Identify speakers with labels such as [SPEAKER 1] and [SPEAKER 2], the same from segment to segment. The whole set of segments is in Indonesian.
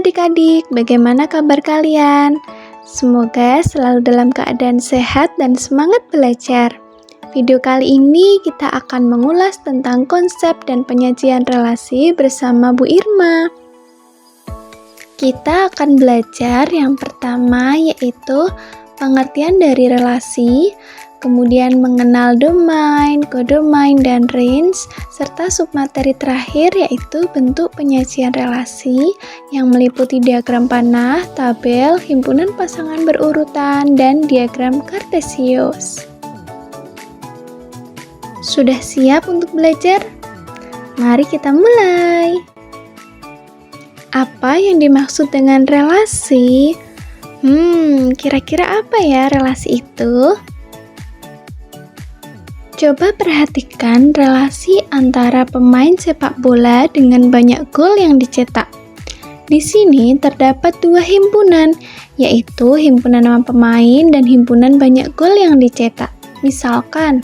[SPEAKER 1] adik-adik, bagaimana kabar kalian? Semoga selalu dalam keadaan sehat dan semangat belajar. Video kali ini kita akan mengulas tentang konsep dan penyajian relasi bersama Bu Irma. Kita akan belajar yang pertama yaitu pengertian dari relasi, kemudian mengenal domain, kodomain, dan range, serta submateri terakhir yaitu bentuk penyajian relasi yang meliputi diagram panah, tabel, himpunan pasangan berurutan, dan diagram kartesius. Sudah siap untuk belajar? Mari kita mulai. Apa yang dimaksud dengan relasi? Kira-kira apa ya relasi itu? Coba perhatikan relasi antara pemain sepak bola dengan banyak gol yang dicetak. Di sini terdapat dua himpunan, yaitu himpunan nama pemain dan himpunan banyak gol yang dicetak. Misalkan,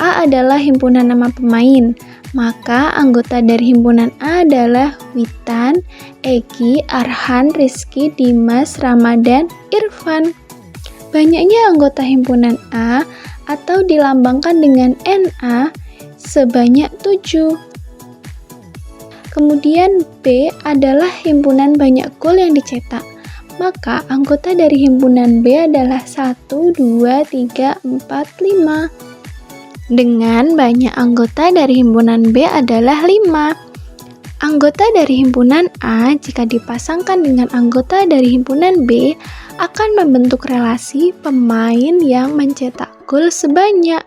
[SPEAKER 1] A adalah himpunan nama pemain, maka anggota dari himpunan A adalah Witan, Egi, Arhan, Rizky, Dimas, Ramadan, Irfan. Banyaknya anggota himpunan A atau dilambangkan dengan NA sebanyak 7. Kemudian B adalah himpunan banyak gol yang dicetak. Maka anggota dari himpunan B adalah 1, 2, 3, 4, 5. Dengan banyak anggota dari himpunan B adalah 5. Anggota dari himpunan A jika dipasangkan dengan anggota dari himpunan B akan membentuk relasi pemain yang mencetak gol sebanyak.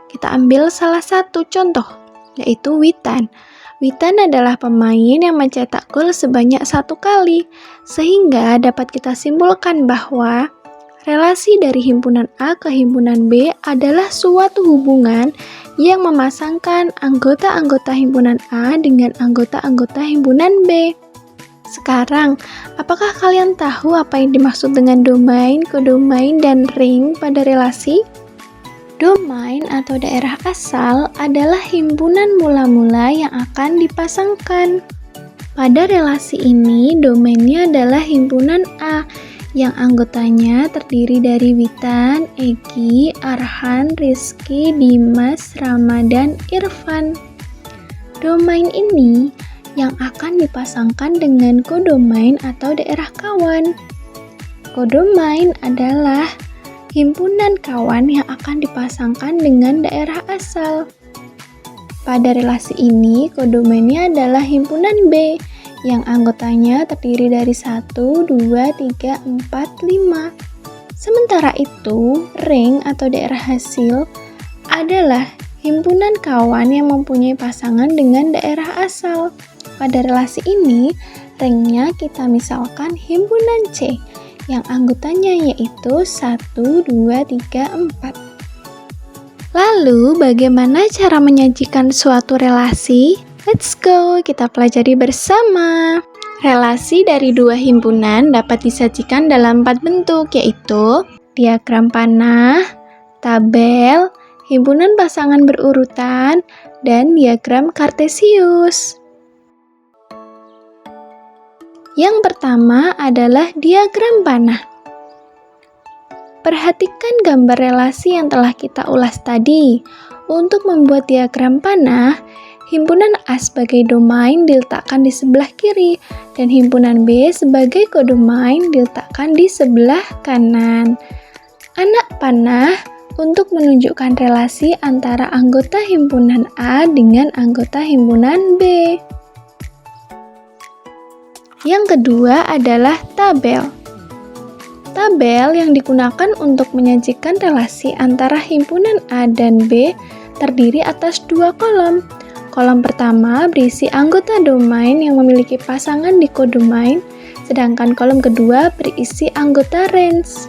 [SPEAKER 1] Kita ambil salah satu contoh, yaitu Witan. Witan adalah pemain yang mencetak gol sebanyak 1 kali, sehingga dapat kita simpulkan bahwa relasi dari himpunan A ke himpunan B adalah suatu hubungan yang memasangkan anggota-anggota himpunan A dengan anggota-anggota himpunan B. Sekarang, apakah kalian tahu apa yang dimaksud dengan domain, kodomain, dan ring pada relasi? Domain atau daerah asal adalah himpunan mula-mula yang akan dipasangkan. Pada relasi ini, domainnya adalah himpunan A, yang anggotanya terdiri dari Witan, Egi, Arhan, Rizky, Dimas, Ramadan, Irfan. Domain ini yang akan dipasangkan dengan kodomain atau daerah kawan. Kodomain adalah himpunan kawan yang akan dipasangkan dengan daerah asal. Pada relasi ini, kodomainnya adalah himpunan B, yang anggotanya terdiri dari 1, 2, 3, 4, 5. Sementara itu, ring atau daerah hasil adalah himpunan kawan yang mempunyai pasangan dengan daerah asal. Pada relasi ini, ringnya kita misalkan himpunan C, yang anggotanya yaitu 1, 2, 3, 4. Lalu, bagaimana cara menyajikan suatu relasi? Let's go, kita pelajari bersama. Relasi dari dua himpunan dapat disajikan dalam 4 bentuk, yaitu diagram panah, tabel, himpunan pasangan berurutan, dan diagram kartesius. Yang pertama adalah diagram panah. Perhatikan gambar relasi yang telah kita ulas tadi. Untuk membuat diagram panah, himpunan A sebagai domain diletakkan di sebelah kiri dan himpunan B sebagai kodomain diletakkan di sebelah kanan. Anak panah untuk menunjukkan relasi antara anggota himpunan A dengan anggota himpunan B. Yang kedua adalah tabel. Tabel yang digunakan untuk menyajikan relasi antara himpunan A dan B terdiri atas 2 kolom. Kolom pertama berisi anggota domain yang memiliki pasangan di kodomain, sedangkan kolom kedua berisi anggota range.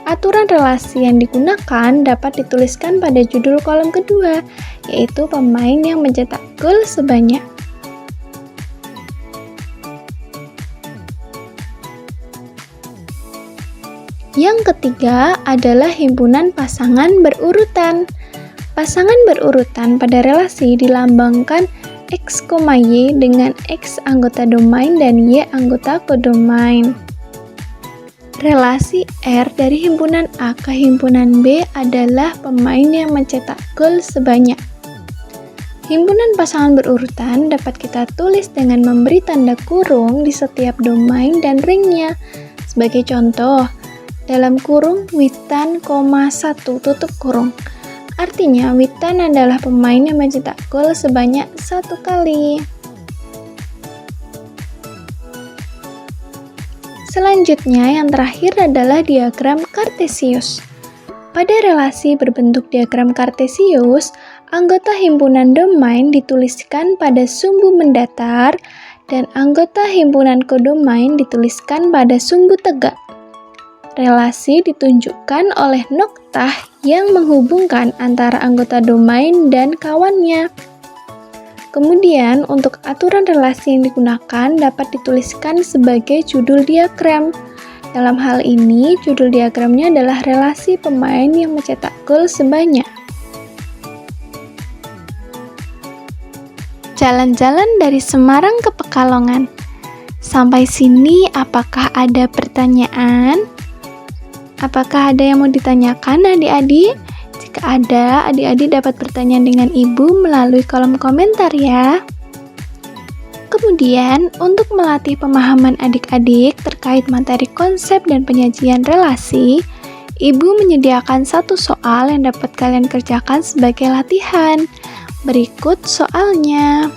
[SPEAKER 1] Aturan relasi yang digunakan dapat dituliskan pada judul kolom kedua, yaitu pemain yang mencetak gol sebanyak. Yang ketiga adalah himpunan pasangan berurutan. Pasangan berurutan pada relasi dilambangkan X, Y dengan X anggota domain dan Y anggota kodomain. Relasi R dari himpunan A ke himpunan B adalah pemain yang mencetak gol sebanyak. Himpunan pasangan berurutan dapat kita tulis dengan memberi tanda kurung di setiap domain dan ringnya. Sebagai contoh, dalam kurung Witan, 1 tutup kurung. Artinya, Witan adalah pemain yang mencetak gol sebanyak 1 kali. Selanjutnya, yang terakhir adalah diagram Kartesius. Pada relasi berbentuk diagram Kartesius, anggota himpunan domain dituliskan pada sumbu mendatar dan anggota himpunan kodomain dituliskan pada sumbu tegak. Relasi ditunjukkan oleh noktah yang menghubungkan antara anggota domain dan kawannya. Kemudian, untuk aturan relasi yang digunakan dapat dituliskan sebagai judul diagram. Dalam hal ini, judul diagramnya adalah relasi pemain yang mencetak gol sebanyak. Jalan-jalan dari Semarang ke Pekalongan. Sampai sini, apakah ada pertanyaan? Apakah ada yang mau ditanyakan adik-adik? Jika ada, adik-adik dapat bertanya dengan ibu melalui kolom komentar ya. Kemudian, untuk melatih pemahaman adik-adik terkait materi konsep dan penyajian relasi, ibu menyediakan 1 soal yang dapat kalian kerjakan sebagai latihan. Berikut soalnya.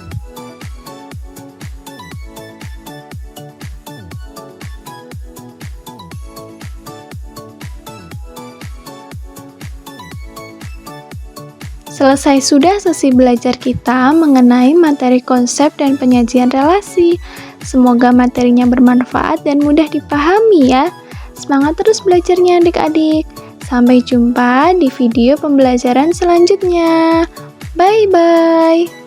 [SPEAKER 1] Selesai sudah sesi belajar kita mengenai materi konsep dan penyajian relasi. Semoga materinya bermanfaat dan mudah dipahami ya. Semangat terus belajarnya adik-adik. Sampai jumpa di video pembelajaran selanjutnya. Bye-bye.